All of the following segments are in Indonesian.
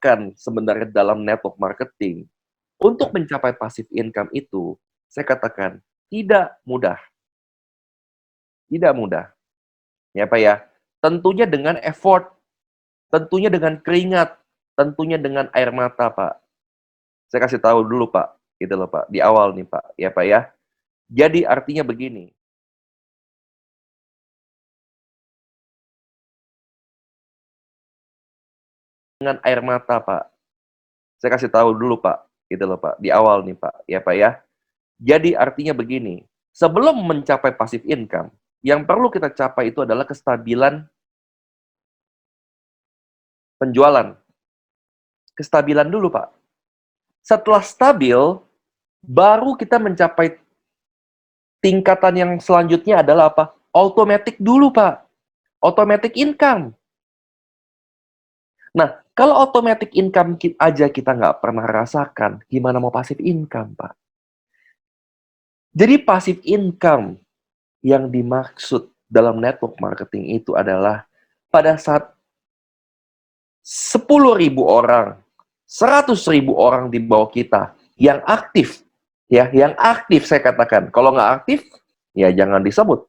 Kan sebenarnya dalam network marketing, untuk mencapai passive income itu, saya katakan tidak mudah, tidak mudah, ya Pak ya. Tentunya dengan effort, tentunya dengan keringat, tentunya dengan air mata Pak. Saya kasih tahu dulu Pak, gitu loh Pak, di awal nih Pak, ya Pak ya. Jadi artinya begini, dengan air mata Pak. Saya kasih tahu dulu Pak, gitu loh Pak, di awal nih Pak, ya Pak ya. Jadi artinya begini, sebelum mencapai passive income, yang perlu kita capai itu adalah kestabilan penjualan. Kestabilan dulu, Pak. Setelah stabil, baru kita mencapai tingkatan yang selanjutnya adalah apa? Automatic dulu, Pak. Automatic income. Nah, kalau automatic income aja kita nggak pernah rasakan, gimana mau passive income, Pak? Jadi passive income yang dimaksud dalam network marketing itu adalah pada saat 10.000 orang, 100.000 orang di bawah kita yang aktif, ya, yang aktif saya katakan. Kalau nggak aktif, ya jangan disebut.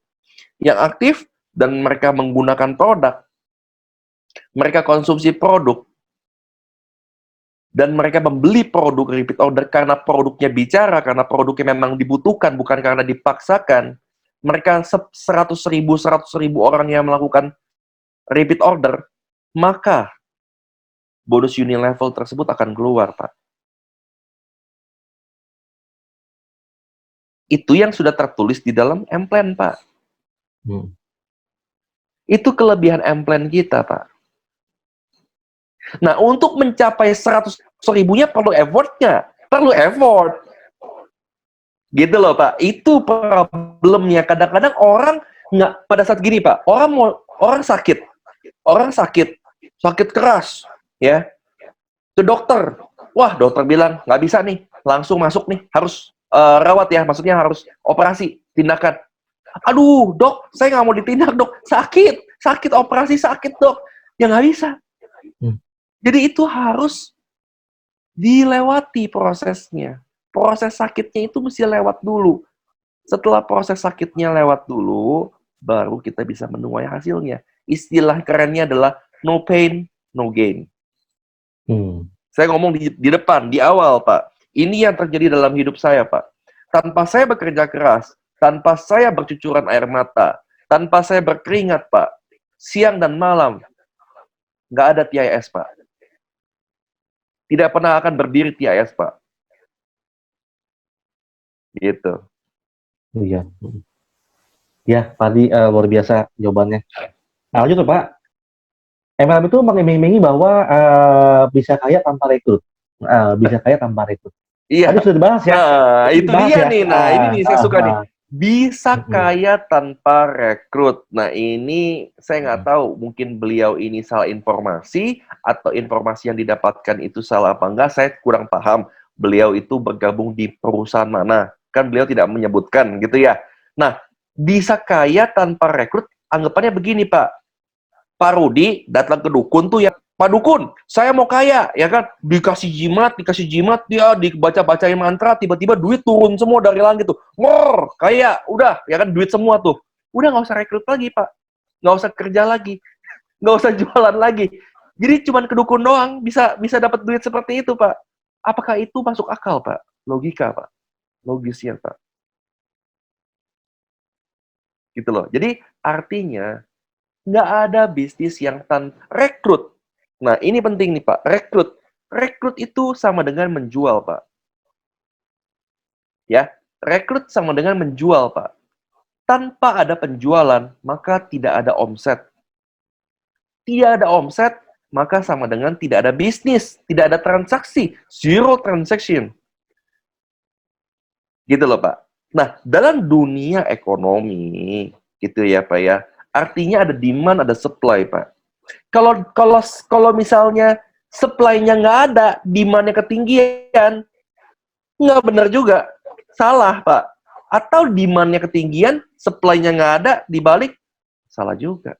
Yang aktif dan mereka menggunakan produk, mereka konsumsi produk, dan mereka membeli produk repeat order karena produknya bicara, karena produknya memang dibutuhkan, bukan karena dipaksakan. Mereka 100.000 orang yang melakukan repeat order, maka bonus unilevel tersebut akan keluar, Pak. Itu yang sudah tertulis di dalam M-Plan, Pak. Itu kelebihan M-Plan kita, Pak. Nah, untuk mencapai 100.000-nya perlu effortnya. Perlu effort. Gitu loh, Pak. Itu problemnya. Kadang-kadang orang nggak, pada saat gini, Pak, orang sakit. Orang sakit. Sakit keras. Ya. Ke dokter. Wah, dokter bilang, nggak bisa nih. Langsung masuk nih. Harus rawat ya. Maksudnya harus operasi. Tindakan. Aduh, dok, saya nggak mau ditindak, dok. Sakit, operasi sakit, dok. Ya nggak bisa. Jadi itu harus dilewati prosesnya. Proses sakitnya itu mesti lewat dulu. Setelah proses sakitnya lewat dulu, baru kita bisa menuai hasilnya. Istilah kerennya adalah no pain, no gain. Saya ngomong di depan, di awal, Pak. Ini yang terjadi dalam hidup saya, Pak. Tanpa saya bekerja keras, tanpa saya bercucuran air mata, tanpa saya berkeringat, Pak, siang dan malam, nggak ada TIS, Pak. Tidak pernah akan berdiri TIS, Pak. Gitu. Iya. Ya, tadi luar biasa jawabannya. Nah, lanjut tuh, Pak. MLM itu mengiming-imingi bahwa bisa kaya tanpa rekrut. Bisa kaya tanpa rekrut. Iya. Tadi sudah dibahas ya. Nah, itu dia ya. nih. Nah, ini nih saya suka nih. Bisa kaya tanpa rekrut. Nah, ini saya nggak tahu. Mungkin beliau ini salah informasi atau informasi yang didapatkan itu salah apa enggak. Saya kurang paham. Beliau itu bergabung di perusahaan mana. Kan beliau tidak menyebutkan gitu ya. Nah, bisa kaya tanpa rekrut. Anggapannya begini, Pak. Pak Rudi datang ke dukun tuh ya. Pak Dukun, saya mau kaya, ya kan? Dikasih jimat, dia dibaca-bacain mantra, tiba-tiba duit turun semua dari langit tuh. Ngor, kaya, udah, ya kan duit semua tuh. Udah nggak usah rekrut lagi, Pak. Nggak usah kerja lagi. Nggak usah jualan lagi. Jadi cuman ke dukun doang bisa dapat duit seperti itu, Pak. Apakah itu masuk akal, Pak? Logika, Pak. Logisnya, Pak. Gitu loh. Jadi artinya nggak ada bisnis yang rekrut. Nah, ini penting nih, Pak. Rekrut. Rekrut itu sama dengan menjual, Pak. Ya, rekrut sama dengan menjual, Pak. Tanpa ada penjualan, maka tidak ada omset. Tidak ada omset, maka sama dengan tidak ada bisnis, tidak ada transaksi, zero transaction. Gitu loh, Pak. Nah, dalam dunia ekonomi, gitu ya, Pak ya, artinya ada demand, ada supply, Pak. Kalau misalnya supply-nya nggak ada, demand-nya ketinggian, nggak benar juga. Salah, Pak. Atau demand-nya ketinggian, supply-nya nggak ada, dibalik, salah juga.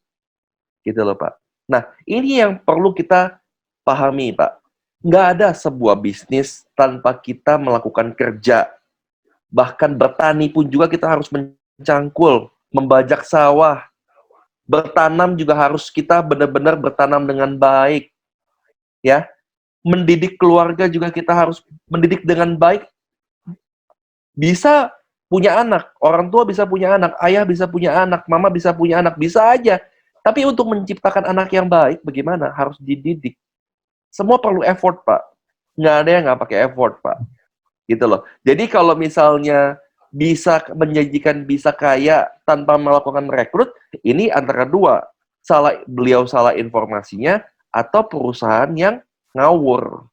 Gitu loh, Pak. Nah, ini yang perlu kita pahami, Pak. Nggak ada sebuah bisnis tanpa kita melakukan kerja. Bahkan bertani pun juga kita harus mencangkul, membajak sawah. Bertanam juga harus kita benar-benar bertanam dengan baik. Ya, mendidik keluarga juga kita harus mendidik dengan baik. Bisa punya anak, orang tua bisa punya anak, ayah bisa punya anak, mama bisa punya anak, bisa aja. Tapi untuk menciptakan anak yang baik, bagaimana? Harus dididik. Semua perlu effort, Pak. Nggak ada yang nggak pakai effort, Pak. Gitu loh. Jadi kalau misalnya bisa menjanjikan bisa kaya tanpa melakukan rekrut, ini antara dua. Beliau salah informasinya, atau perusahaan yang ngawur.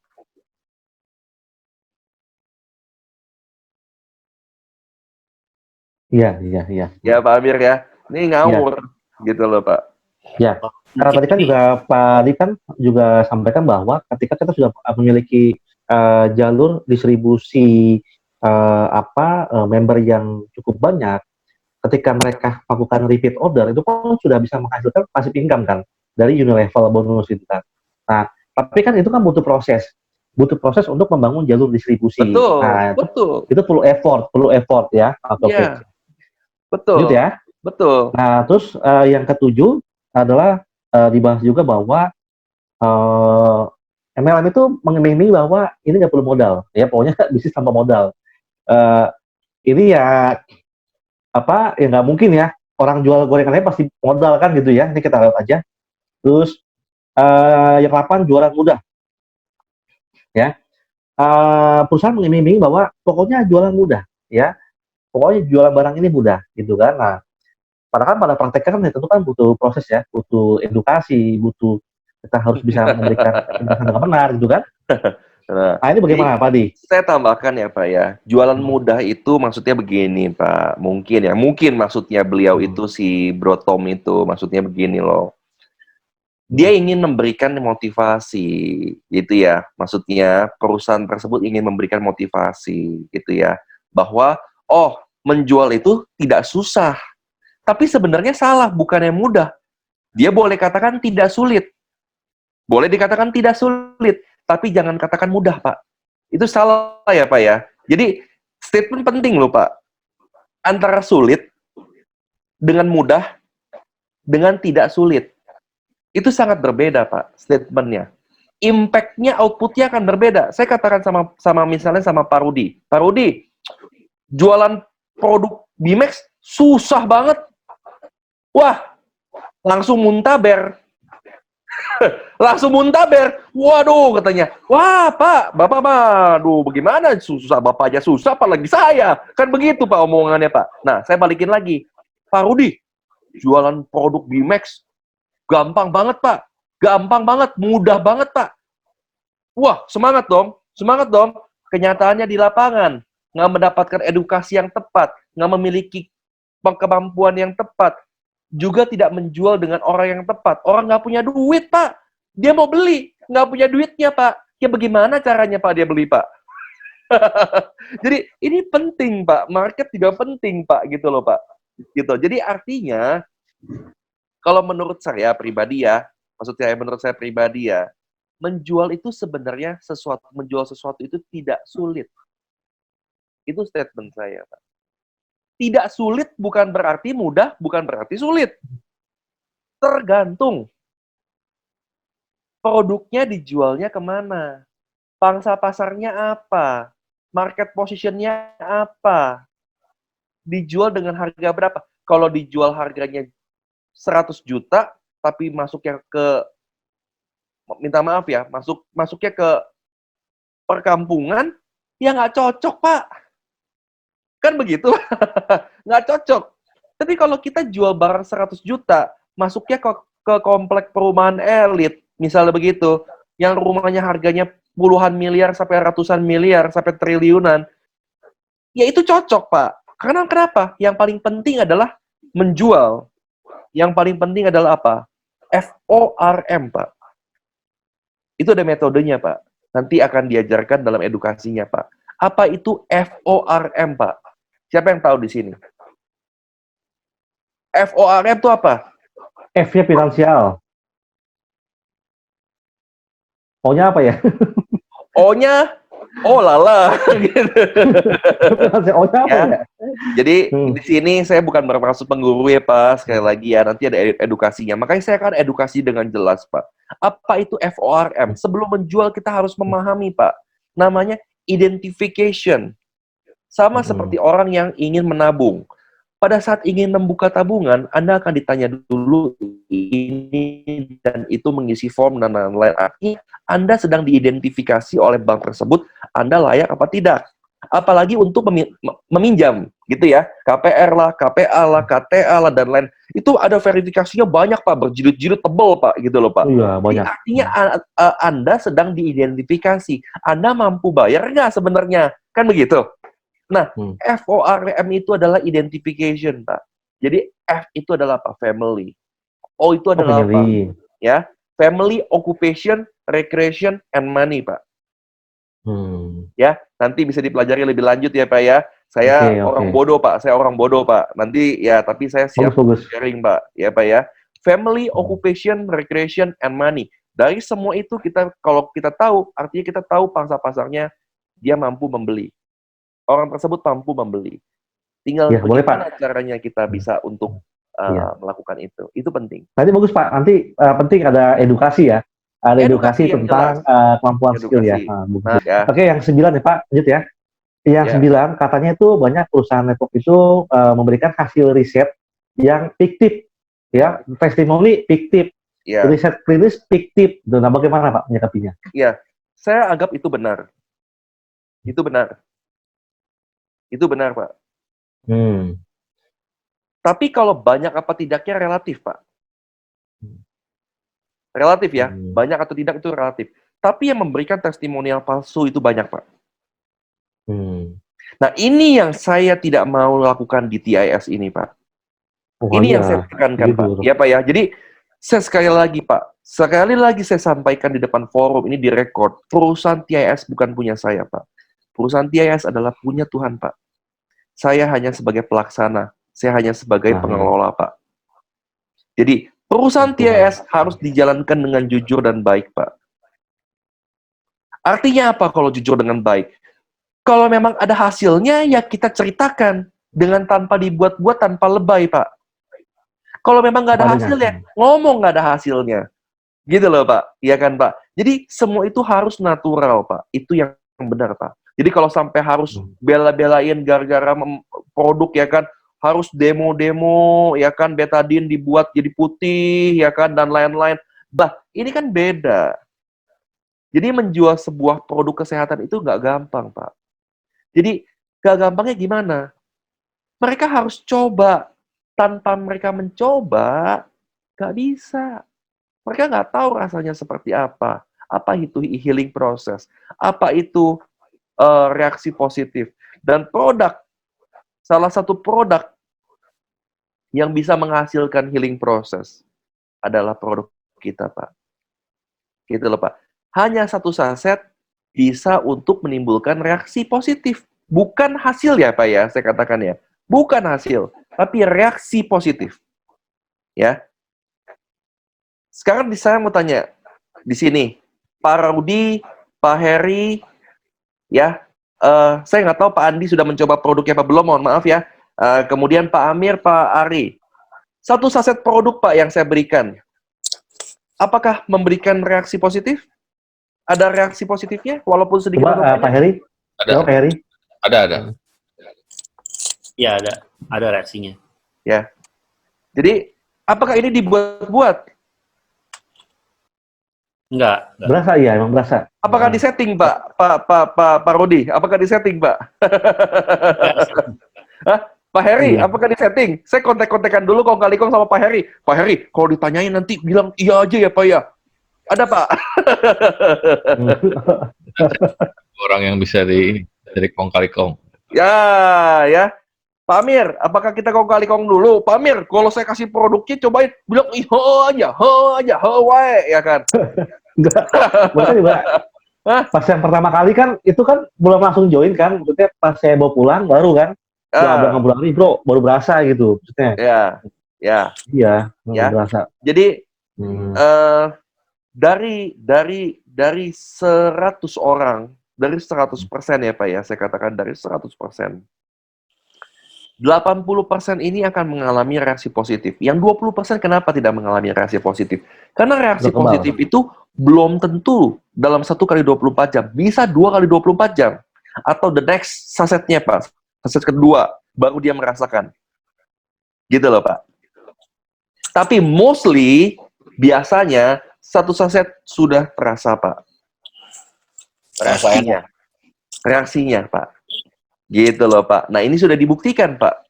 Iya, iya, iya. Ya, Pak Amir ya. Ini Iya, ngawur. Gitu loh, Pak. ya. Karena Mungkin tadi kan ini juga Pak Adi kan juga sampaikan bahwa ketika kita sudah memiliki jalur distribusi member yang cukup banyak, ketika mereka melakukan repeat order itu kan sudah bisa menghasilkan passive income kan dari unilevel bonus itu kan. Nah, tapi kan itu kan butuh proses untuk membangun jalur distribusi. Betul, Nah, betul. itu perlu effort ya, Pak Taufik. Iya, betul, Lanjut ya. betul. Nah, terus yang ketujuh adalah dibahas juga bahwa eh, MLM itu mengiming bahwa ini nggak perlu modal, ya pokoknya bisnis tanpa modal. Eh, ini ya apa ya nggak mungkin ya orang jual gorengannya pasti modal kan gitu ya. Ini kita lihat aja. Terus yang 8 jualan mudah ya. Perusahaan mengiming bahwa pokoknya jualan mudah ya. Pokoknya jualan barang ini mudah gitu kan. Nah, padahal pada prakteknya kan itu kan butuh proses ya, butuh edukasi, butuh kita harus bisa memberikan penjelasan dengan benar gitu kan. Nah, Nah, ini jadi bagaimana Pak Adi? saya tambahkan ya Pak ya, jualan mudah itu maksudnya begini Pak, mungkin maksudnya beliau itu si Bro Tom itu maksudnya begini loh. Dia ingin memberikan motivasi gitu ya, maksudnya perusahaan tersebut ingin memberikan motivasi gitu ya, bahwa oh menjual itu tidak susah, tapi sebenarnya salah, bukan yang mudah. Dia boleh katakan tidak sulit, boleh dikatakan tidak sulit, tapi jangan katakan mudah, Pak. Itu salah ya, Pak ya. Jadi, statement penting loh, Pak. Antara sulit dengan mudah dengan tidak sulit. Itu sangat berbeda, Pak, statementnya. Impact-nya, output-nya akan berbeda. Saya katakan sama misalnya sama Pak Rudi. Pak Rudi, jualan produk Bimex susah banget. Wah, langsung muntaber. Langsung muntaber. Waduh, katanya. Wah, Pak, Bapak mah, aduh, bagaimana? Susah, Bapak aja susah, apalagi saya. Kan begitu, Pak, omongannya, Pak. Nah, saya balikin lagi. Pak Rudi, jualan produk Bimex, gampang banget, Pak. Gampang banget, mudah banget, Pak. Wah, semangat dong. Semangat dong. Kenyataannya di lapangan. Nggak mendapatkan edukasi yang tepat. Nggak memiliki kemampuan yang tepat. Juga tidak menjual dengan orang yang tepat. Orang nggak punya duit, Pak. Dia mau beli, nggak punya duitnya, Pak. Ya bagaimana caranya, Pak, dia beli, Pak? Jadi ini penting, Pak. Market juga penting, Pak. Gitu loh, Pak. Gitu. Jadi artinya, kalau menurut saya pribadi ya, menurut saya pribadi ya, menjual itu sebenarnya menjual sesuatu itu tidak sulit. Itu statement saya, Pak. Tidak sulit bukan berarti mudah, bukan berarti sulit. Tergantung produknya dijualnya kemana, pangsa pasarnya apa, market positionnya apa, dijual dengan harga berapa. Kalau dijual harganya 100 juta, tapi masuknya ke, minta maaf ya, masuknya ke perkampungan, ya nggak cocok, Pak. Kan begitu? Nggak cocok. Tapi kalau kita jual barang 100 juta, masuknya ke komplek perumahan elit, misalnya begitu, yang rumahnya harganya puluhan miliar sampai ratusan miliar sampai triliunan, ya itu cocok, Pak. Karena kenapa? Yang paling penting adalah menjual. Yang paling penting adalah apa? FORM, Pak. Itu ada metodenya, Pak. Nanti akan diajarkan dalam edukasinya, Pak. Apa itu FORM, Pak? Siapa yang tahu di sini? FORM itu apa? F-nya finansial. Pokoknya apa ya? O-nya, oh lala. Gitu. Oh, apa Ya. ya? Jadi di sini saya bukan bermaksud pengguru ya Pak, sekali lagi ya, nanti ada edukasinya. Makanya saya akan edukasi dengan jelas Pak. Apa itu FORM? Sebelum menjual kita harus memahami Pak. Namanya identification. Sama seperti orang yang ingin menabung. Pada saat ingin membuka tabungan, Anda akan ditanya dulu ini dan itu mengisi form dan lain-lain. Artinya Anda sedang diidentifikasi oleh bank tersebut, Anda layak apa tidak. Apalagi untuk meminjam, gitu ya. KPR lah, KPA lah, KTA lah, dan lain. Itu ada verifikasinya banyak, Pak. Berjilid-jilid tebal, Pak. Gitu loh, Pak. Iya, Jadi banyak. artinya Anda sedang diidentifikasi. Anda mampu bayar nggak sebenarnya? Kan begitu? Nah, FORM itu adalah identification, Pak. Jadi F itu adalah apa? Family. O itu adalah apa? Family. Ya, family, occupation, recreation, and money, Pak. Ya, nanti bisa dipelajari lebih lanjut ya, Pak ya. Saya orang bodoh, Pak. Saya orang bodoh, Pak. Nanti ya, tapi saya siap sharing, Pak. Ya, Pak ya. Family, occupation, recreation, and money. Dari semua itu kalau kita tahu, artinya kita tahu pangsa-pasarnya dia mampu membeli. Orang tersebut mampu membeli. Tinggal ya, bagaimana caranya kita bisa untuk melakukan itu. Itu penting. Nanti bagus Pak. Nanti penting ada edukasi ya. Ada edukasi tentang kemampuan skill ya. Ya. Oke, yang 9 ya Pak. Lanjut ya. Yang 9 katanya itu banyak perusahaan network itu memberikan hasil riset yang fiktif. Ya, testimoni fiktif. Ya. Riset klinis fiktif. Nah, bagaimana Pak menyikapinya? Ya, saya anggap itu benar. Itu benar. Itu benar, Pak. Tapi kalau banyak apa tidaknya relatif, Pak. Relatif ya. Banyak atau tidak itu relatif. Tapi yang memberikan testimonial palsu itu banyak, Pak. Nah, ini yang saya tidak mau lakukan di TIS ini, Pak. Ini yang saya tekankan, Pak. Ya, Pak ya. Jadi, sekali lagi, Pak. Sekali lagi saya sampaikan di depan forum, ini direkod. Perusahaan TIS bukan punya saya, Pak. Perusahaan TIS adalah punya Tuhan, Pak. Saya hanya sebagai pelaksana. Saya hanya sebagai pengelola, Pak. Jadi, perusahaan TIS harus dijalankan dengan jujur dan baik, Pak. Artinya apa kalau jujur dengan baik? Kalau memang ada hasilnya, ya kita ceritakan. Dengan tanpa dibuat-buat, tanpa lebay, Pak. Kalau memang nggak ada hasilnya, ngomong nggak ada hasilnya. Gitu loh, Pak. Iya kan, Pak? Jadi, semua itu harus natural, Pak. Itu yang benar, Pak. Jadi kalau sampai harus bela-belain gara-gara produk ya kan, harus demo-demo ya kan, betadine dibuat jadi putih ya kan, dan lain-lain. Bah, ini kan beda. Jadi menjual sebuah produk kesehatan itu nggak gampang, Pak. Jadi nggak gampangnya gimana? Mereka harus coba. Tanpa mereka mencoba, nggak bisa. Mereka nggak tahu rasanya seperti apa. Apa itu healing process? Apa itu reaksi positif. Dan salah satu produk yang bisa menghasilkan healing process adalah produk kita, Pak. Gitu loh, Pak. Hanya satu saset bisa untuk menimbulkan reaksi positif. Bukan hasil ya, Pak ya, saya katakan ya. Bukan hasil, tapi reaksi positif. Ya. Sekarang saya mau tanya, di sini, Pak Rudi, Pak Heri, ya, saya nggak tahu Pak Andi sudah mencoba produknya apa belum, mohon maaf ya. Kemudian Pak Amir, Pak Ari. Satu saset produk, Pak, yang saya berikan. Apakah memberikan reaksi positif? Ada reaksi positifnya, walaupun sedikit atau banyak? Pak Heri? Ada. Pak Heri? Ada. Ya, ada reaksinya. Ya. Jadi, apakah ini dibuat-buat? Enggak. Berasa ya, emang berasa. Apakah disetting, Pak? Pak Rudi, apakah disetting, Pak? Hah? Pak Heri, apakah disetting? Saya kontek-kontekan dulu kong kali kong sama Pak Heri. Pak Heri, kalau ditanyain nanti bilang iya aja ya, Pak ya. Ada, Pak. Orang yang bisa dari kong kali kong. Ya. Pak Amir, apakah kita kong kali kong dulu? Pak Amir, kalau saya kasih produknya cobain bilang iya aja, wae, ya kan? Enggak. Bahkan juga pas yang pertama kali kan itu kan belum langsung join kan, maksudnya pas saya bawa pulang baru kan. Ya ngobrol hari bro, baru berasa gitu maksudnya. Ya. Iya, berasa. Jadi dari dari 100 orang, dari 100% ya Pak ya, saya katakan dari 100%. 80% ini akan mengalami reaksi positif. Yang 20% kenapa tidak mengalami reaksi positif? Karena reaksi Udah kebal. positif itu belum tentu dalam 1 kali 24 jam. Bisa 2 kali 24 jam. Atau the next sasetnya, Pak. Saset kedua, baru dia merasakan. Gitu loh, Pak. Tapi mostly, biasanya, satu saset sudah terasa, Pak. Terasa enak. Reaksinya, Pak. Gitu loh, Pak. Nah, ini sudah dibuktikan, Pak.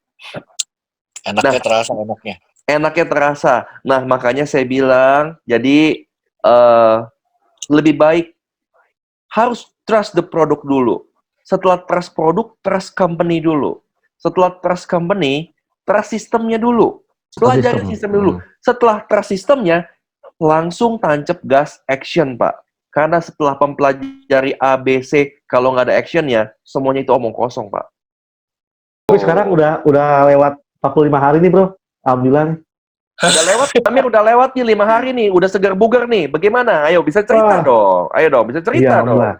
Enaknya terasa enaknya. Enaknya terasa. Nah, makanya saya bilang, jadi lebih baik harus trust the product dulu. Setelah trust produk, trust company dulu. Setelah trust company, trust sistemnya dulu. Pelajari sistem dulu. Setelah trust sistemnya, langsung tancap gas action, Pak. Karena setelah mempelajari A, B, C, kalau nggak ada actionnya, semuanya itu omong kosong, Pak. Tapi sekarang udah lewat 45 hari nih, Bro. Alhamdulillah nih. Udah lewat, Amir udah lewat nih 5 hari nih, udah segar bugar nih. Bagaimana? Ayo bisa cerita dong. Ayo dong, bisa cerita Iya, dong. alhamdulillah.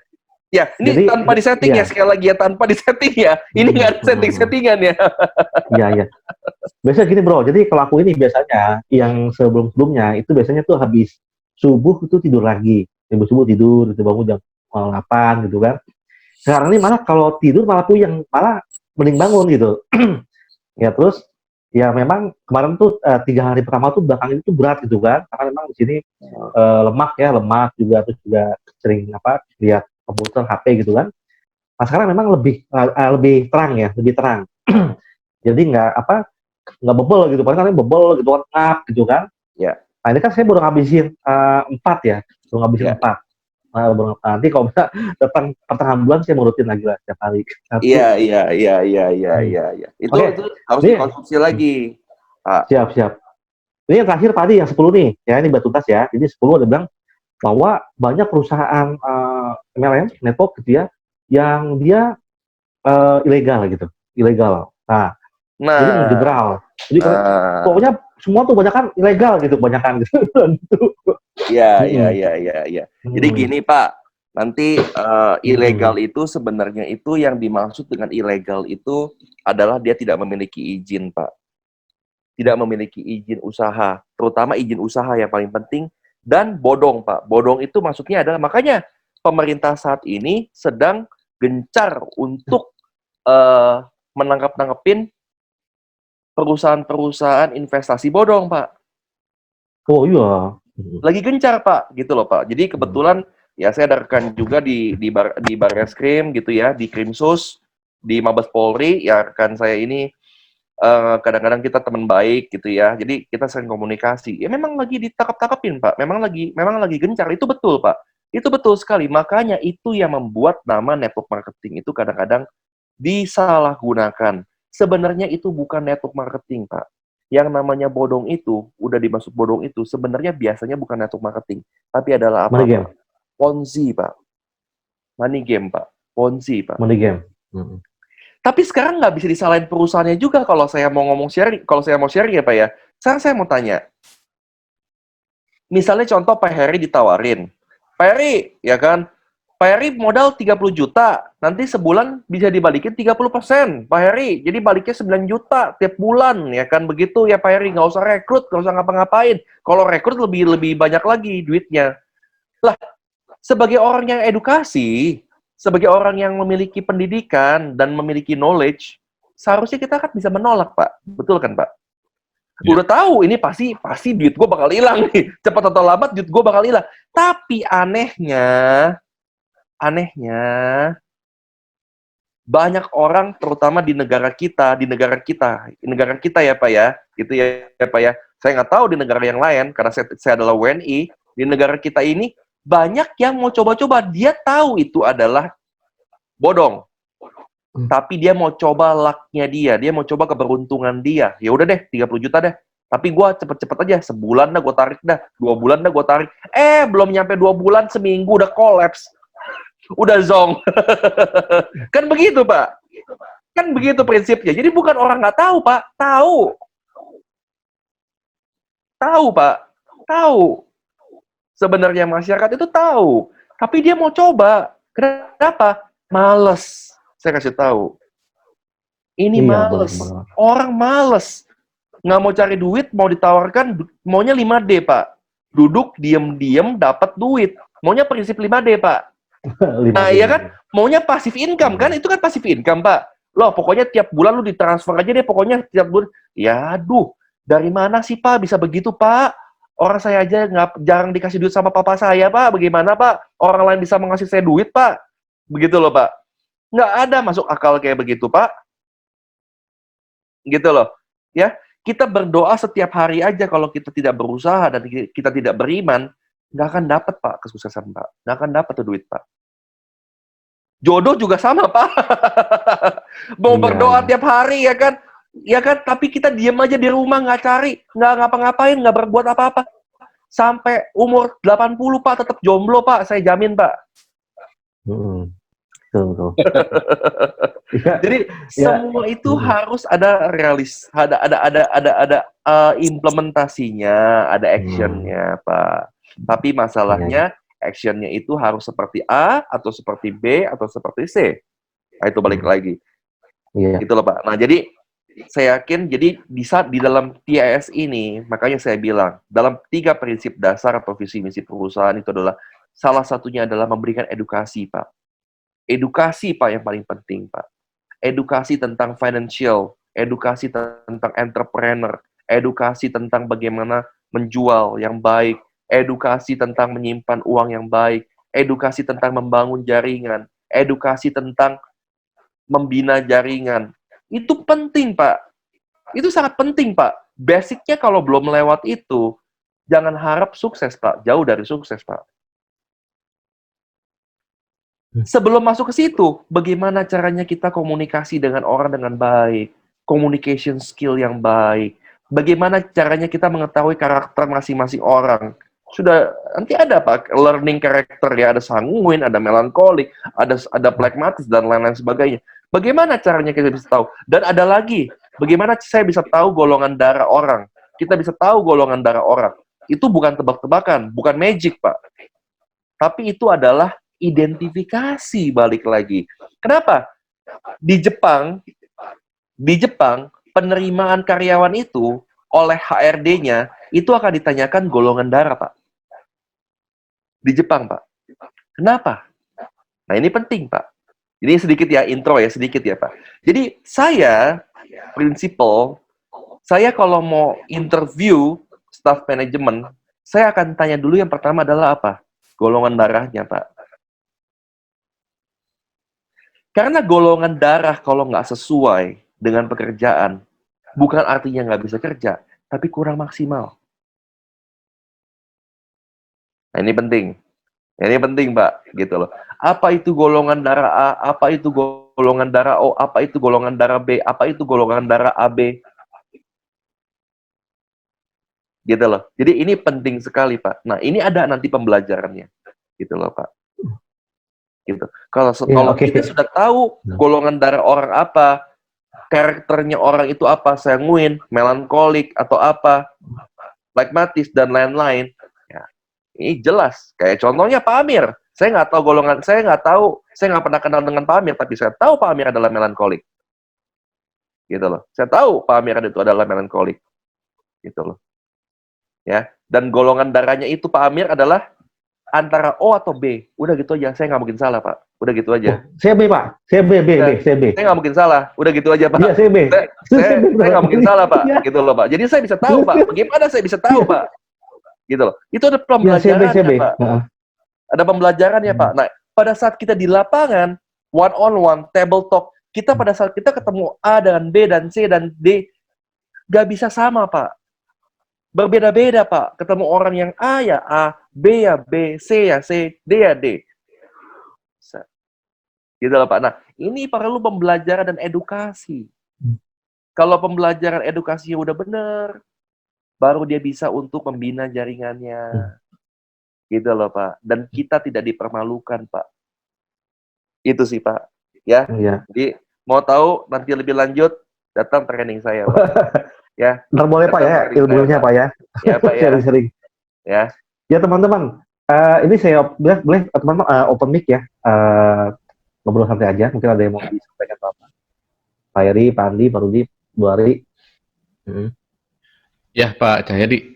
Ya, ini Jadi, tanpa disetting iya. ya, sekali lagi ya, tanpa disetting ya. Ini nggak ada setting-settingan ya. Iya. Biasanya gini, Bro. Jadi kalau aku ini biasanya yang sebelum-sebelumnya itu biasanya tuh habis subuh itu tidur lagi. Habis subuh tidur, itu bangun jam 8 gitu kan. Sekarang ini malah kalau tidur malah puyeng, malah mending bangun gitu. Ya terus ya memang kemarin tuh 3 hari pertama tuh belakang itu berat gitu kan, karena memang di sini lemak juga, terus juga sering lihat komputer HP gitu kan. Nah sekarang memang lebih terang ya, lebih terang. Jadi nggak bebel gitu, paling kan bebel gitu kan, ngap gitu kan. Ya. Nah ini kan saya baru ngabisin 4 ya, baru ngabisin Ya. 4. Nah, nanti kalau bisa depan pertengahan bulan saya mau rutin lagi lah setiap hari. Iya. Itu Oke. harus Nih. dikonsumsi lagi. Siap. Ini yang terakhir tadi yang 10 nih, ya ini buat tuntas ya. Jadi 10 ada bilang bahwa banyak perusahaan MLM, network gitu ya, yang dia ilegal gitu, ilegal. Nah, jadi menjegal. Jadi pokoknya semua tuh banyak kan ilegal gitu, banyakan gitu. Iya. Jadi gini Pak, nanti ilegal itu sebenarnya itu yang dimaksud dengan ilegal itu adalah dia tidak memiliki izin Pak. Tidak memiliki izin usaha, terutama izin usaha yang paling penting, dan bodong Pak. Bodong itu maksudnya adalah, makanya pemerintah saat ini sedang gencar untuk menangkap-nangkepin perusahaan-perusahaan investasi bodong Pak. Oh iya. Lagi gencar Pak, gitu loh Pak. Jadi kebetulan ya saya ada rekan juga di Barreskrim gitu ya, di Krimsus, di Mabes Polri, ya rekan saya ini kadang-kadang kita teman baik gitu ya. Jadi kita sering komunikasi. Ya memang lagi ditangkap-tangkapin Pak. Memang lagi gencar. Itu betul Pak. Itu betul sekali. Makanya itu yang membuat nama network marketing itu kadang-kadang disalahgunakan. Sebenarnya itu bukan network marketing Pak. Yang namanya bodong itu, udah dimasuk bodong itu, sebenarnya biasanya bukan network marketing, tapi adalah apa? Money game. Pak? Ponzi, Pak. Money game, Pak. Ponzi, Pak. Money game. Tapi sekarang nggak bisa disalahin perusahaannya juga kalau saya mau ngomong sharing, kalau saya mau sharing ya, Pak ya. Sekarang saya mau tanya. Misalnya contoh Pak Heri ditawarin. Pak Heri, ya kan? Pak Heri modal 30 juta, nanti sebulan bisa dibalikin 30%, Pak Heri. Jadi baliknya 9 juta tiap bulan, ya kan? Begitu ya Pak Heri, nggak usah rekrut, nggak usah ngapa-ngapain. Kalau rekrut lebih banyak lagi duitnya. Lah, sebagai orang yang edukasi, sebagai orang yang memiliki pendidikan dan memiliki knowledge, seharusnya kita kan bisa menolak, Pak. Betul kan, Pak? Ya. Udah tahu ini pasti duit gue bakal hilang nih. Cepat atau lambat duit gue bakal hilang. Tapi anehnya banyak orang terutama di negara kita ya Pak ya, gitu ya Pak ya. Saya nggak tahu di negara yang lain karena saya adalah WNI. Di negara kita ini banyak yang mau coba-coba, dia tahu itu adalah bodong. Tapi dia mau coba luck-nya dia mau coba keberuntungan dia. Ya udah deh, 30 juta deh. Tapi gue cepet-cepet aja, sebulan dah gue tarik dah, 2 bulan dah gue tarik. Belum nyampe 2 bulan, seminggu udah collapse. Udah zong. Kan begitu, Pak. Kan begitu prinsipnya. Jadi bukan orang nggak tahu, Pak. Tahu. Tahu, Pak. Tahu. Sebenarnya masyarakat itu tahu. Tapi dia mau coba. Kenapa? Males. Saya kasih tahu. Ini Iya, males. benar. Orang males. Nggak mau cari duit, mau ditawarkan, maunya 5D, Pak. Duduk, diem-diem, dapat duit. Maunya prinsip 5D, Pak. Nah, iya kan? Maunya passive income, kan? Itu kan passive income, Pak. Loh, pokoknya tiap bulan lu ditransfer aja deh, pokoknya tiap bulan. Ya, aduh. Dari mana sih, Pak? Bisa begitu, Pak? Orang saya aja jarang dikasih duit sama papa saya, Pak. Bagaimana, Pak? Orang lain bisa mengasih saya duit, Pak. Begitu loh, Pak. Nggak ada masuk akal kayak begitu, Pak. Gitu loh. Ya, kita berdoa setiap hari aja kalau kita tidak berusaha dan kita tidak beriman, nggak akan dapat, Pak, kesuksesan, Pak. Nggak akan dapat tuh duit, Pak. Jodoh juga sama, Pak. Mau Iya, berdoa iya. tiap hari, ya kan? Ya kan? Tapi kita diem aja di rumah, nggak cari, nggak ngapa-ngapain, nggak berbuat apa-apa. Sampai umur 80, Pak, tetap jomblo, Pak. Saya jamin, Pak. Betul. Iya, Jadi ya. semua itu harus ada ada implementasinya, ada actionnya, Pak. Tapi masalahnya actionnya itu harus seperti A atau seperti B atau seperti C. Nah, itu balik lagi. Iya. Gitu loh, Pak. Nah, jadi saya yakin jadi di dalam TIS ini, makanya saya bilang, dalam 3 prinsip dasar atau visi misi perusahaan itu adalah salah satunya adalah memberikan edukasi, Pak. Edukasi, Pak, yang paling penting, Pak. Edukasi tentang financial, edukasi tentang entrepreneur, edukasi tentang bagaimana menjual yang baik, edukasi tentang menyimpan uang yang baik, edukasi tentang membangun jaringan, edukasi tentang membina jaringan. Itu penting, Pak. Itu sangat penting, Pak. Basicnya kalau belum lewat itu, jangan harap sukses, Pak. Jauh dari sukses, Pak. Sebelum masuk ke situ, bagaimana caranya kita komunikasi dengan orang dengan baik, communication skill yang baik, bagaimana caranya kita mengetahui karakter masing-masing orang. Sudah nanti ada, Pak, learning karakter ya, ada sanguin, ada melankolik, ada phlegmatis dan lain-lain sebagainya. Bagaimana caranya kita bisa tahu? Dan ada lagi, bagaimana saya bisa tahu golongan darah orang? Kita bisa tahu golongan darah orang. Itu bukan tebak-tebakan, bukan magic, Pak. Tapi itu adalah identifikasi, balik lagi. Kenapa? Di Jepang, penerimaan karyawan itu oleh HRD-nya itu akan ditanyakan golongan darah, Pak. Di Jepang, Pak. Kenapa? Nah, ini penting, Pak. Ini sedikit ya, intro ya, sedikit ya, Pak. Jadi, saya, prinsipal, saya kalau mau interview staff manajemen, saya akan tanya dulu yang pertama adalah apa? Golongan darahnya, Pak. Karena golongan darah kalau nggak sesuai dengan pekerjaan, bukan artinya nggak bisa kerja, tapi kurang maksimal. Nah, ini penting. Ini penting, Pak. Gitu loh. Apa itu golongan darah A? Apa itu golongan darah O? Apa itu golongan darah B? Apa itu golongan darah AB? Gitu loh. Jadi ini penting sekali, Pak. Nah, ini ada nanti pembelajarannya. Gitu loh, Pak. Gitu. Kalau kita sudah tahu golongan darah orang apa, karakternya orang itu apa, sanguin, melankolik atau apa, phlegmatis dan lain-lain. Ya, ini jelas. Kayak contohnya Pak Amir. Saya nggak tahu golongan, saya nggak pernah kenal dengan Pak Amir, tapi saya tahu Pak Amir adalah melankolik. Gitu loh. Saya tahu Pak Amir itu adalah melankolik. Gitu loh. Ya, dan golongan darahnya itu Pak Amir adalah antara O atau B. Udah gitu aja, saya nggak mungkin salah, Pak. Udah gitu aja. Saya B, Pak. Saya B. Saya nggak mungkin salah. Udah gitu aja, Pak. Iya, saya B. Saya nggak mungkin salah, Pak. Gitu loh, Pak. Jadi saya bisa tahu, Pak. Bagaimana saya bisa tahu, Pak? Gitu loh. Itu ada pembelajarannya, Pak. Ada pembelajarannya, Pak. Nah, pada saat kita di lapangan, one-on-one, table talk, kita pada saat kita ketemu A dengan B dan C dan D, nggak bisa sama, Pak. Berbeda-beda, Pak. Ketemu orang yang A ya A, B ya B, C ya C, D ya D. Gitu loh, Pak. Nah, ini perlu pembelajaran dan edukasi. Kalau pembelajaran edukasinya udah benar, baru dia bisa untuk membina jaringannya. Gitu loh, Pak. Dan kita tidak dipermalukan, Pak. Itu sih, Pak. Ya. Jadi, mau tahu nanti lebih lanjut, datang training saya, Pak. Ya. Ntar boleh, Pak, ya, ilmunya, Pak, ya. Ya, Pak, ya. Sering-sering. Ya. Ya, teman-teman. Ini saya boleh teman-teman open mic ya. Ngobrol santai aja. Mungkin ada yang mau disampaikan apa? Pak Eri, Pak Andi, Pak Rudi, Bu Ari. Ya Pak Cahyadi,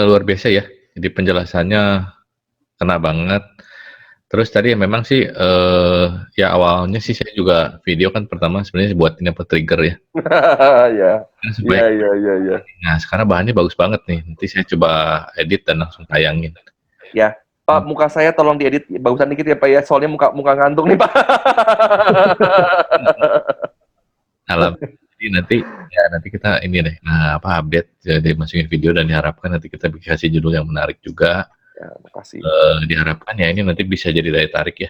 luar biasa ya. Jadi penjelasannya kena banget. Terus tadi memang sih, ya awalnya sih saya juga video kan pertama sebenarnya buat ini apa trigger ya. Ya, Supaya, ya. nah sekarang bahannya bagus banget nih. Nanti saya coba edit dan langsung tayangin. Ya, Pak, muka saya tolong diedit bagusan dikit ya Pak ya, soalnya muka ngantuk nih Pak. Jadi nanti kita ini deh, update jadi masukin video dan diharapkan nanti kita kasih judul yang menarik juga. Ya, makasih. Diharapkan ya ini nanti bisa jadi daya tarik ya.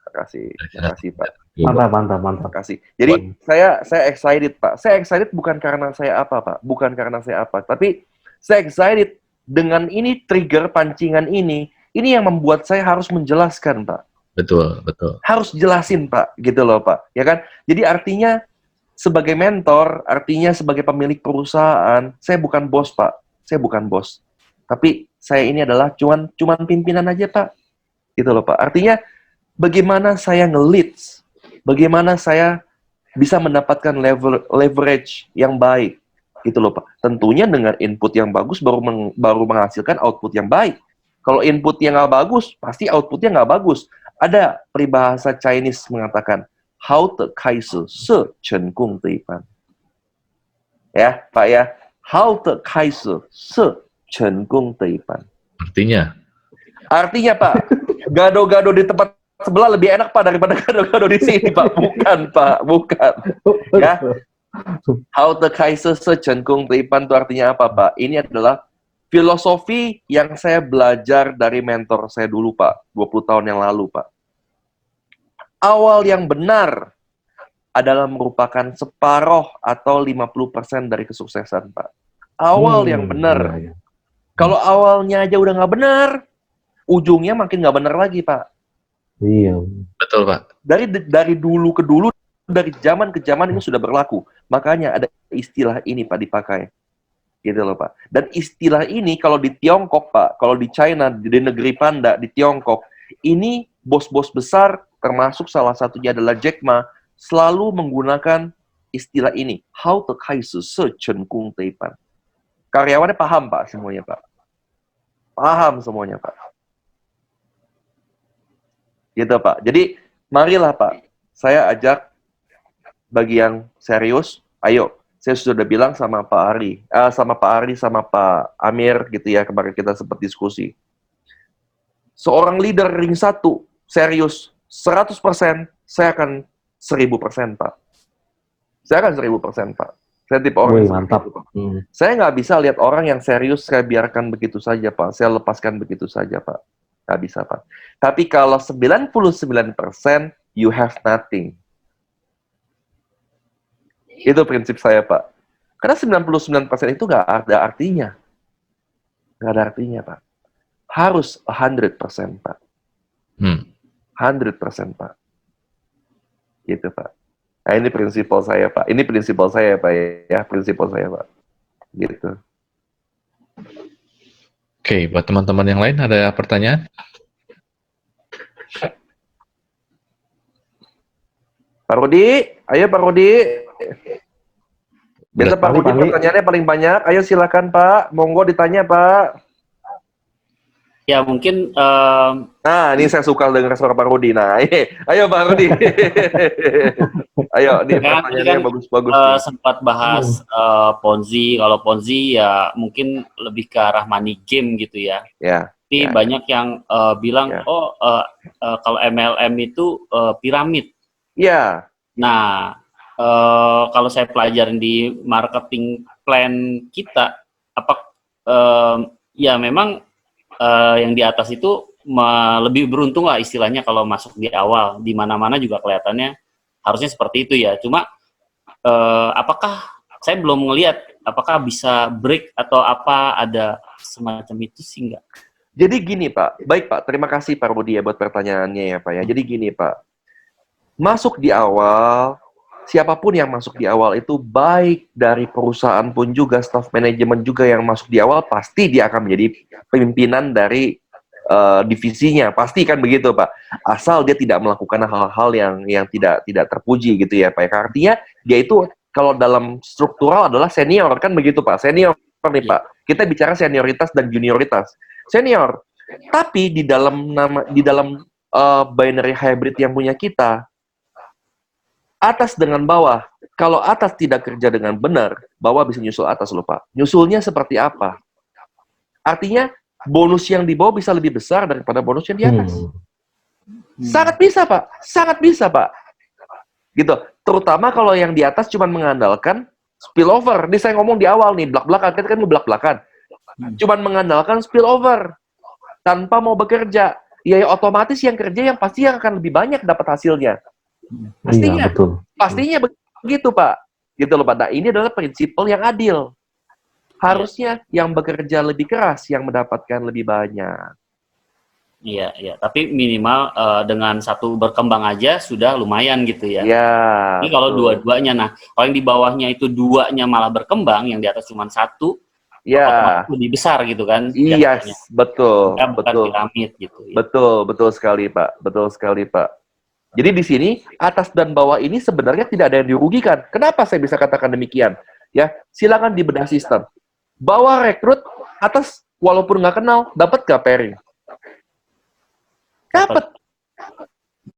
Makasih Pak. Mantap. Makasih. Jadi saya excited Pak. Saya excited bukan karena saya apa Pak, bukan karena saya apa, tapi saya excited dengan ini trigger pancingan ini yang membuat saya harus menjelaskan Pak. Betul. Harus jelasin Pak, gitu loh Pak. Ya kan? Jadi artinya sebagai mentor, artinya sebagai pemilik perusahaan, saya bukan bos Pak. Saya bukan bos. Tapi saya ini adalah cuman pimpinan aja Pak. Gitu loh Pak. Artinya bagaimana saya nge-leads, bagaimana saya bisa mendapatkan leverage yang baik. Gitu loh Pak. Tentunya dengan input yang bagus baru menghasilkan output yang baik. Kalau inputnya nggak bagus, pasti outputnya nggak bagus. Ada peribahasa Chinese mengatakan, Hao de Kaiser se Chen Gong de Ban. Ya, Pak ya. Hao de Kaiser se Chen Gong de Ban. Artinya Pak, gado-gado di tempat sebelah lebih enak Pak daripada gado-gado di sini Pak. Bukan Pak, bukan. Ya. Hao de Kaiser se Chen Gong de Ban itu artinya apa Pak? Ini adalah filosofi yang saya belajar dari mentor saya dulu, Pak. 20 tahun yang lalu, Pak. Awal yang benar adalah merupakan separuh atau 50% dari kesuksesan, Pak. Awal yang benar. Iya. Kalau awalnya aja udah nggak benar, ujungnya makin nggak benar lagi, Pak. Iya. Betul Pak. Dari dulu ke dulu, dari zaman ke zaman ini sudah berlaku. Makanya ada istilah ini, Pak, dipakai. Gitu loh Pak. Dan istilah ini kalau di Tiongkok Pak, kalau di China, di negeri Panda, di Tiongkok, ini bos-bos besar, termasuk salah satunya adalah Jack Ma, selalu menggunakan istilah ini. How to Kaiser se Chen Kung Teipan. Karyawannya paham Pak semuanya Pak. Paham semuanya Pak. Gitu Pak. Jadi marilah Pak, saya ajak bagi yang serius, ayo. Saya sudah bilang sama Pak Ari, sama Pak Amir gitu ya, kemarin kita sempat diskusi. Seorang leader ring 1, serius, 100%, saya akan 1000% Pak. Saya akan 1000% Pak. Saya tipe orang Wih, mantap. Saya nggak bisa lihat orang yang serius, saya biarkan begitu saja Pak. Saya lepaskan begitu saja Pak. Nggak bisa Pak. Tapi kalau 99%, you have nothing. Itu prinsip saya, Pak. Karena 99% itu nggak ada artinya. Nggak ada artinya, Pak. Harus 100%, Pak. 100%, Pak. Gitu, Pak. Nah, ini prinsip saya, Pak. Ini prinsip saya, Pak. Ya, prinsip saya, Pak. Gitu. Oke, buat teman-teman yang lain ada pertanyaan? Pak Rudi, ayo Pak Rudi. Biasa Pak Rudi pertanyaannya paling banyak. Ayo silakan Pak, monggo ditanya Pak. Ya mungkin. Nah, ini saya suka dengar suara Pak Rudi. Nah, ayo Pak Rudi. Ayo, ini pertanyaannya bagus-bagus. Sempat bahas Ponzi. Kalau Ponzi ya mungkin lebih ke arah money game gitu ya. Ya. Tapi banyak yang bilang, kalau MLM itu piramid. Iya. Nah, kalau saya pelajarin di marketing plan kita, ya memang yang di atas itu lebih beruntung lah istilahnya kalau masuk di awal. Di mana-mana juga kelihatannya harusnya seperti itu ya. Cuma apakah saya belum melihat apakah bisa break atau apa, ada semacam itu sih enggak? Jadi gini Pak, baik Pak, terima kasih Pak Rudi ya buat pertanyaannya ya Pak ya. Jadi gini Pak, masuk di awal, siapapun yang masuk di awal itu baik dari perusahaan pun juga, staff manajemen juga yang masuk di awal, pasti dia akan menjadi pimpinan dari divisinya, pasti kan begitu Pak. Asal dia tidak melakukan hal-hal yang tidak terpuji gitu ya Pak. Artinya dia itu kalau dalam struktural adalah senior kan begitu Pak. Senior nih Pak. Kita bicara senioritas dan junioritas. Senior. Tapi di dalam binary hybrid yang punya kita, atas dengan bawah. Kalau atas tidak kerja dengan benar, bawah bisa nyusul atas loh Pak. Nyusulnya seperti apa? Artinya bonus yang di bawah bisa lebih besar daripada bonus yang di atas. Sangat bisa Pak, sangat bisa Pak. Gitu. Terutama kalau yang di atas cuma mengandalkan spillover. Ini saya ngomong di awal nih, belak-belakan, kan belak-belakan. Cuma mengandalkan spillover tanpa mau bekerja. Ya otomatis yang kerja yang pasti yang akan lebih banyak dapat hasilnya. Pastinya, Iya, betul. pastinya begitu Pak. Gitu loh Pak. Nah ini adalah prinsip yang adil. Harusnya yang bekerja lebih keras yang mendapatkan lebih banyak. Iya, iya. Tapi minimal dengan satu berkembang aja sudah lumayan gitu ya. Iya. Ini kalau betul. dua-duanya, nah kalau yang di bawahnya itu duanya malah berkembang, yang di atas cuma satu, Ya, otomatis lebih besar gitu kan. iya, jatuhnya. betul, Ya, bukan betul, piramid gitu. Ya. betul sekali Pak, betul sekali Pak. Jadi di sini atas dan bawah ini sebenarnya tidak ada yang dirugikan. Kenapa saya bisa katakan demikian? Ya, silakan dibedah sistem. Bawah rekrut, atas walaupun nggak kenal, dapat nggak pairing?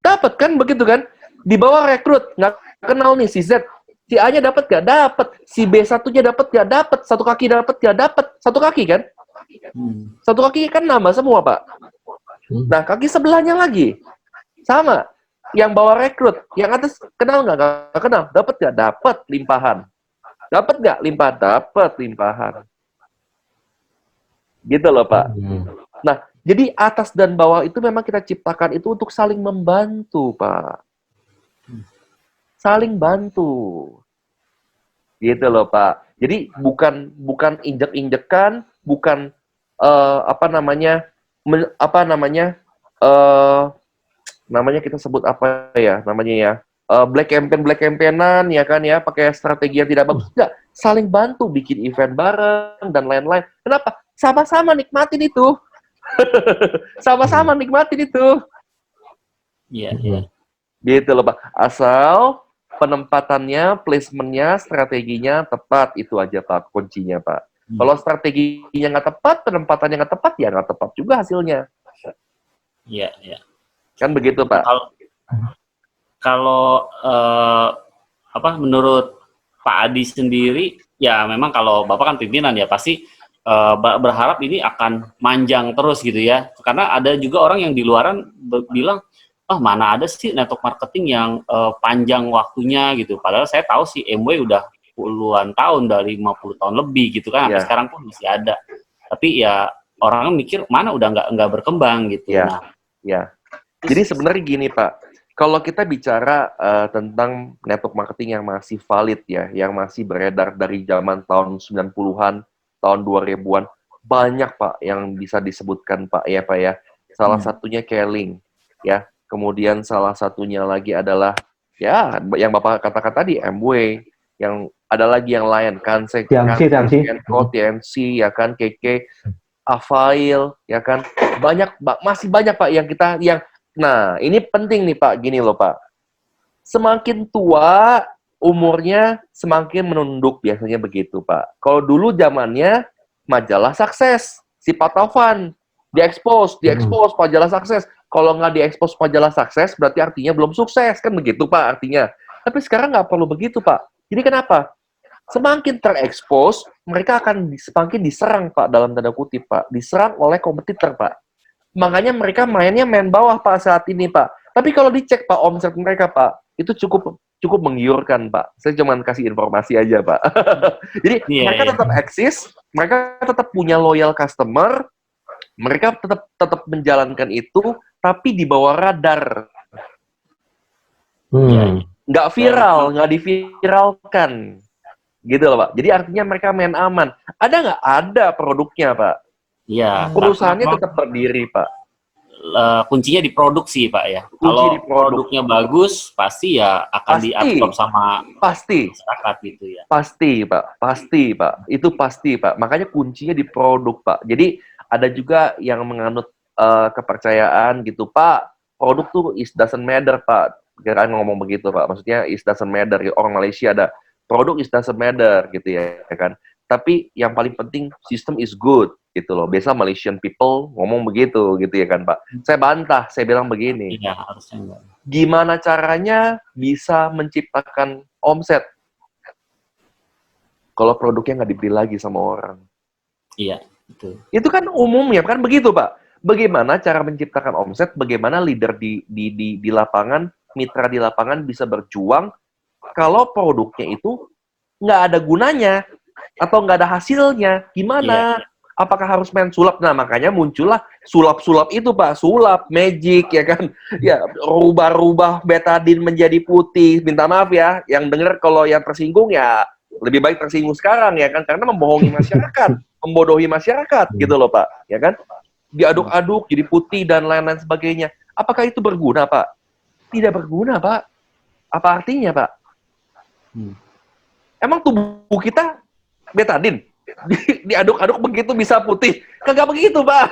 Dapat kan begitu kan? Di bawah rekrut nggak kenal nih si Z, si A-nya dapat nggak? Dapat. Si B1-nya dapat nggak? Dapat. Satu kaki dapat nggak? Dapat. Satu kaki kan? Satu kaki kan nambah semua Pak. Nah kaki sebelahnya lagi sama. Yang bawah rekrut, yang atas kenal nggak? Nggak kenal. Dapat nggak? Dapat limpahan. Dapat nggak limpahan? Dapat limpahan. Gitu loh Pak. Nah, jadi atas dan bawah itu memang kita ciptakan itu untuk saling membantu, Pak. Saling bantu. Gitu loh, Pak. Jadi bukan injek-injekan, bukan namanya kita sebut apa ya? Namanya ya. Black campaign-an ya kan ya, pakai strategi yang tidak bagus. Enggak, saling bantu bikin event bareng dan lain-lain. Kenapa? Sama-sama nikmatin itu. Sama-sama nikmatin itu. Iya, iya. Gitu loh Pak. Asal penempatannya, placementnya, strateginya tepat, itu aja Pak kuncinya Pak. Kalau strateginya nggak tepat, penempatannya nggak tepat, ya nggak tepat juga hasilnya. Iya, iya. Kan begitu Pak. Kalau menurut Pak Adi sendiri, ya memang kalau Bapak kan pimpinan ya pasti berharap ini akan manjang terus gitu ya. Karena ada juga orang yang di luaran bilang, mana ada sih network marketing yang panjang waktunya gitu. Padahal saya tahu sih MW udah puluhan tahun, dari 50 tahun lebih gitu kan. Sampai sekarang pun masih ada. Tapi ya orang mikir mana udah nggak berkembang gitu. Ya. Jadi sebenarnya gini Pak. Kalau kita bicara tentang network marketing yang masih valid ya, yang masih beredar dari zaman tahun 90-an, tahun 2000-an, banyak Pak yang bisa disebutkan Pak ya. Salah satunya Keling ya. Kemudian salah satunya lagi adalah ya yang Bapak katakan tadi MW, yang ada lagi yang lain kan, TNC ya kan, KK, Avail ya kan. Masih banyak Pak yang nah, ini penting nih Pak, gini loh Pak. Semakin tua umurnya, semakin menunduk biasanya begitu Pak. Kalau dulu zamannya majalah sukses, si Pak Taufan diekspos majalah sukses. Kalau nggak diekspos majalah sukses, berarti artinya belum sukses, kan begitu Pak artinya. Tapi sekarang nggak perlu begitu Pak. Jadi kenapa? Semakin terekspos, mereka akan semakin diserang Pak, dalam tanda kutip Pak. Diserang oleh kompetitor Pak. Makanya mereka main bawah Pak saat ini Pak. Tapi kalau dicek Pak omset mereka Pak, itu cukup menggiurkan Pak. Saya cuma kasih informasi aja Pak. Jadi mereka tetap eksis, mereka tetap punya loyal customer, mereka tetap menjalankan itu, tapi di bawah radar. Nggak viral, nggak diviralkan. Gitu loh Pak. Jadi artinya mereka main aman. Ada nggak? Ada produknya Pak. Iya. Perusahaannya tetap berdiri, Pak. Kuncinya di produksi, Pak ya. Kalau produknya bagus, pasti ya akan diabsorb sama masyarakat gitu ya. Pasti, Pak. Itu pasti, Pak. Makanya kuncinya di produk, Pak. Jadi ada juga yang menganut kepercayaan gitu, Pak. Produk tuh is doesn't matter, Pak. Kira ngomong begitu, Pak. Maksudnya is doesn't matter. Orang Malaysia ada produk is doesn't matter gitu ya kan. Tapi yang paling penting sistem is good gitu loh. Biasa Malaysian people ngomong begitu gitu ya kan, Pak. Saya bantah, saya bilang begini. Iya, harusnya enggak. Gimana caranya bisa menciptakan omset kalau produknya nggak dibeli lagi sama orang? Iya, betul. Itu kan umumnya kan begitu, Pak. Bagaimana cara menciptakan omset? Bagaimana leader di lapangan, mitra di lapangan bisa berjuang kalau produknya itu nggak ada gunanya atau nggak ada hasilnya? Gimana? Iya. Apakah harus main sulap? Nah, makanya muncullah sulap-sulap itu, Pak. Sulap, magic, ya kan? Ya, rubah-rubah betadin menjadi putih. Minta maaf ya, yang denger kalau yang tersinggung ya lebih baik tersinggung sekarang ya kan, karena membohongi masyarakat, membodohi masyarakat gitu loh, Pak, ya kan? Diaduk-aduk jadi putih dan lain-lain sebagainya. Apakah itu berguna, Pak? Tidak berguna, Pak. Apa artinya, Pak? Emang tubuh kita betadin diaduk-aduk begitu bisa putih? Kagak begitu, Pak.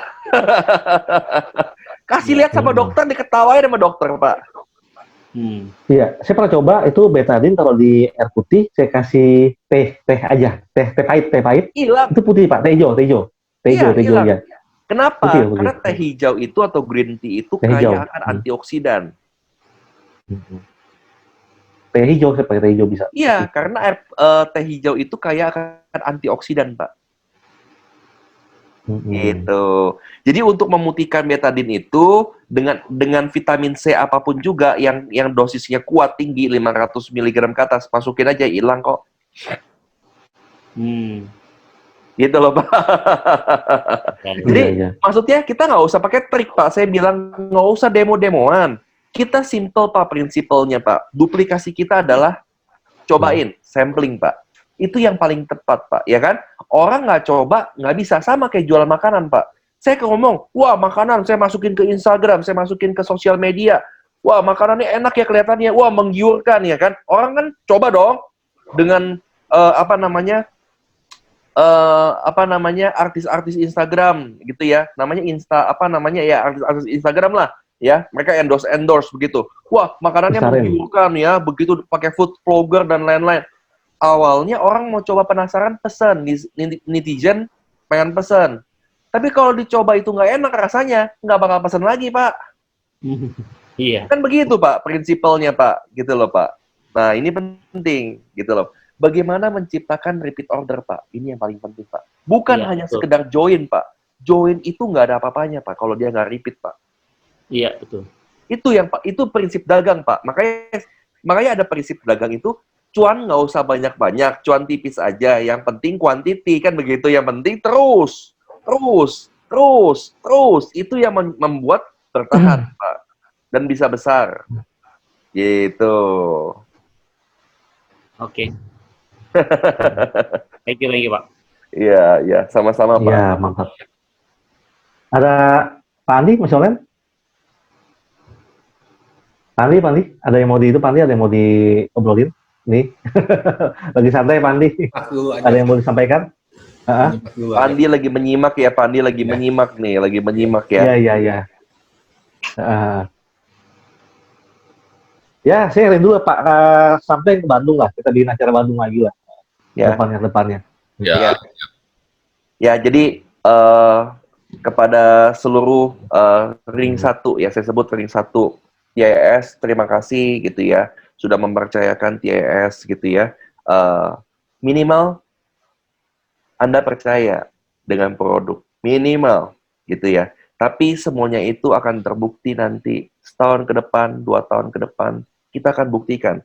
Kasih lihat sama dokter, diketawain sama dokter, Pak. Iya, saya pernah coba itu betadin taruh di air putih, saya kasih teh aja, teh pahit, Hilang. itu putih Pak, teh hijau Iya, hilang. ya. Kenapa? Putih. Karena teh hijau itu atau green tea itu Teh hijau. kaya akan antioksidan. Teh hijau, saya pakai teh hijau bisa. Iya, karena teh hijau itu kaya akan antioksidan, Pak. Gitu. Jadi untuk memutihkan betadin itu dengan vitamin C apapun juga yang dosisnya kuat tinggi 500 mg ke atas, masukin aja hilang kok. Gitu loh, Pak. Jadi maksudnya kita nggak usah pakai trik, Pak. Saya bilang nggak usah demo-demoan. Kita simple, Pak, prinsipalnya, Pak. Duplikasi kita adalah cobain, sampling, Pak. Itu yang paling tepat, Pak. Ya kan? Orang nggak coba, nggak bisa. Sama kayak jual makanan, Pak. Saya ngomong, wah makanan, saya masukin ke Instagram, saya masukin ke sosial media. Wah makanannya enak ya kelihatannya. Wah menggiurkan ya kan. Orang kan coba dong dengan artis-artis Instagram gitu ya. Namanya artis-artis Instagram lah. Ya, mereka endorse begitu. Wah, makanannya menggiurkan ya, begitu pakai food vlogger dan lain-lain. Awalnya orang mau coba penasaran pesan, netizen pengen pesan. Tapi kalau dicoba itu nggak enak rasanya, nggak bakal pesan lagi, Pak. Iya. Kan begitu, Pak, prinsipalnya, Pak. Gitu loh, Pak. Nah, ini penting, gitu loh. Bagaimana menciptakan repeat order, Pak? Ini yang paling penting, Pak. Bukan hanya sekedar join, Pak. Join itu nggak ada apa-apanya, Pak, kalau dia nggak repeat, Pak. Iya, betul. Itu prinsip dagang, Pak. Makanya ada prinsip dagang itu, cuan nggak usah banyak-banyak, cuan tipis aja. Yang penting quantity, kan begitu. Yang penting terus. Itu yang membuat bertahan, Pak. Dan bisa besar. Gitu. Oke. Thank you, Pak. Iya, sama-sama, Pak. Iya, mantap. Ada Pak Andi, Mas Olen? Pak Andi, ada yang mau diobrolin? Nih, lagi santai Pak Andi. Ada yang mau disampaikan? Pak Andi lagi menyimak ya, Pak Andi lagi menyimak nih, lagi menyimak ya. Iya. Ya, saya rindu Pak, sampai ke Bandung lah, kita bikin acara Bandung lagi lah. Ya. Depannya. Ya, jadi kepada seluruh ring 1 ya, saya sebut ring 1 TIS, terima kasih gitu ya, sudah mempercayakan TIS gitu ya. Minimal Anda percaya dengan produk, minimal gitu ya. Tapi semuanya itu akan terbukti nanti setahun ke depan, 2 tahun ke depan, kita akan buktikan.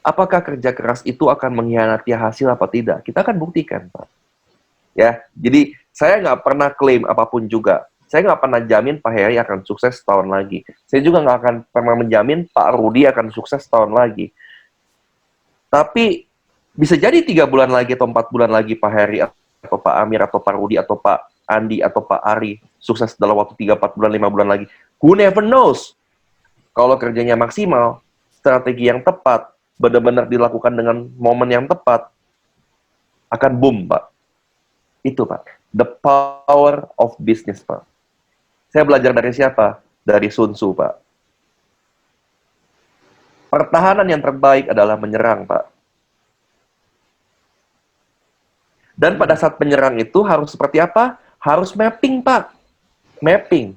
Apakah kerja keras itu akan mengkhianati hasil apa tidak? Kita akan buktikan, Pak. Ya, jadi saya nggak pernah klaim apapun juga. Saya nggak pernah jamin Pak Heri akan sukses setahun lagi. Saya juga nggak akan pernah menjamin Pak Rudi akan sukses setahun lagi. Tapi bisa jadi 3 bulan lagi atau 4 bulan lagi Pak Heri atau Pak Amir atau Pak Rudi atau Pak Andi atau Pak Ari sukses dalam waktu 3, 4 bulan, 5 bulan lagi. Who never knows? Kalau kerjanya maksimal, strategi yang tepat, benar-benar dilakukan dengan momen yang tepat, akan boom, Pak. Itu, Pak. The power of business, Pak. Saya belajar dari siapa? Dari Sun Tzu, Pak. Pertahanan yang terbaik adalah menyerang, Pak. Dan pada saat menyerang itu harus seperti apa? Harus mapping, Pak. Mapping.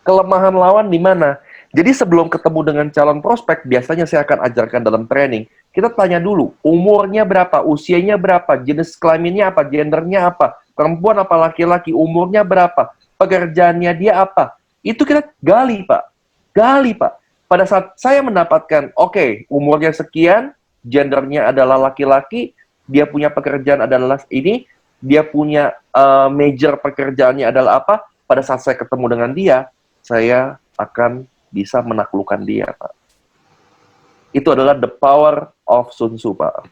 Kelemahan lawan di mana? Jadi sebelum ketemu dengan calon prospek, biasanya saya akan ajarkan dalam training. Kita tanya dulu, umurnya berapa, usianya berapa, jenis kelaminnya apa, gendernya apa, perempuan apa laki-laki, umurnya berapa, pekerjaannya dia apa. Itu kita gali, Pak. Gali, Pak. Pada saat saya mendapatkan, oke, umurnya sekian, gendernya adalah laki-laki, dia punya pekerjaan adalah ini, dia punya major pekerjaannya adalah apa, pada saat saya ketemu dengan dia, saya akan bisa menaklukkan dia, Pak. Itu adalah the power of Sun Tzu, Pak.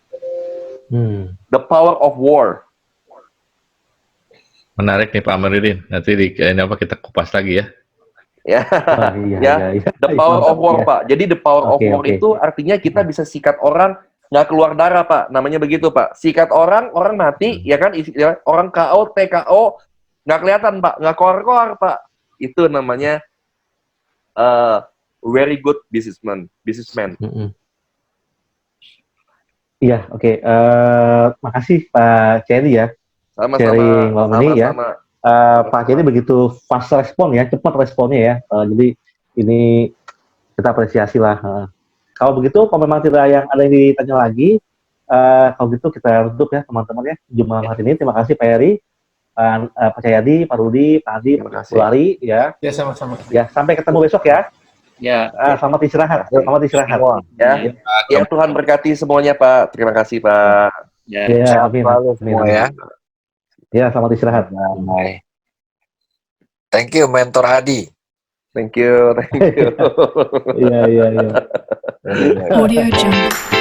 The power of war. Menarik nih Pak Amiruddin. Nanti kita kupas lagi ya. Ya, the power of war, Pak. Jadi the power of war itu artinya kita bisa sikat orang nggak keluar darah, Pak. Namanya begitu, Pak. Sikat orang mati, ya kan? Orang KO, TKO, nggak kelihatan, Pak. Nggak keluar-keluar, Pak. Itu namanya very good businessman. Iya, oke. Makasih Pak Cherry ya. Sharing malam ini ya. Pak Cherry begitu fast respon ya, cepat responnya ya. Jadi ini kita apresiasi lah. Kalau begitu, kalau memang tidak ada yang ditanya lagi, kalau gitu kita tutup ya teman-teman ya. Jumlah hari ini. Terima kasih Pak Eri, Pak Cahyadi, Pak Rudi, Pak Adi, Pak Sulari ya. Ya, sama-sama. Ya, sampai ketemu besok ya. Ya. Selamat istirahat. Selamat istirahat. Ya. Ya, Tuhan berkati semuanya, Pak. Terima kasih, Pak. Ya, amin. Semua ya. Ya, selamat istirahat. Bye. Thank you, Mentor Adi. Thank you. Iya. Audio Jungle.